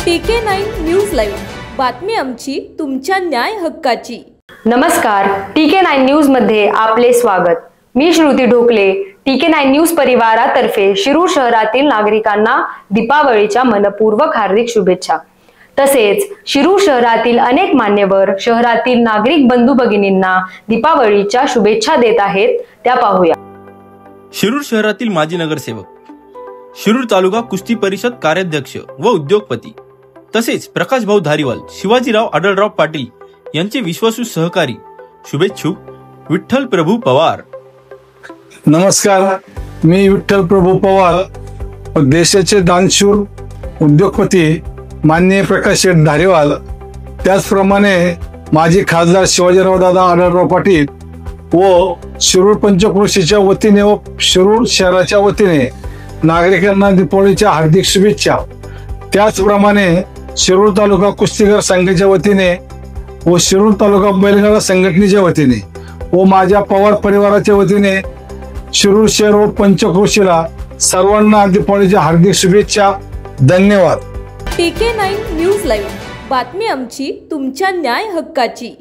TK9 news live, बातमी आमची, तुमच्या न्याय हक्काची। नमस्कार, TK9 न्यूज मध्ये आपले स्वागत। मी श्रुती ढोकले। TK9 न्यूज परिवारातर्फे शिरूर शहरातील नागरिकांना दीपावलीच्या मनपूर्वक हार्दिक शुभेच्छा। तसेच शिरूर शहरातील अनेक मान्यवर शहरातील नागरिक बंधू भगिनींना दीपावलीच्या शुभेच्छा देत आहेत, त्या पाहूया। शिरूर शहरातील माजी नगरसेवक, शिरूर तालुका कुस्ती परिषद कार्याध्यक्ष व उद्योगपती तसेच प्रकाश भाऊ धारीवाल, शिवाजीराव आढळराव पाटील यांचे विश्वासू सहकारी शुभेच्छुक विठ्ठल प्रभू पवार। नमस्कार, मी विठ्ठल प्रभू पवार, देशाचे दानशूर उद्योगपती माननीय प्रकाश धारीवाल, त्याचप्रमाणे माजी खासदार शिवाजीराव दादा आढळराव पाटील व शिरूर पंचक्रोशीच्या वतीने व शिरूर शहराच्या वतीने नागरिकांना दीपावलीच्या हार्दिक शुभेच्छा। त्याचप्रमाणे शिरूर तालुका कुस्तीगीर संघाच्या वतीने व शिरूर तालुका बैलगाडा संघटनेच्या वतीने व माझ्या पवार परिवाराच्या वतीने शिरूर शहर व पंचक्रोशीला सर्वांना दीपावलीच्या हार्दिक शुभेच्छा। धन्यवाद। TK9 न्यूज लाईव्ह, बातमी आमची, तुमच्या न्याय हक्काची।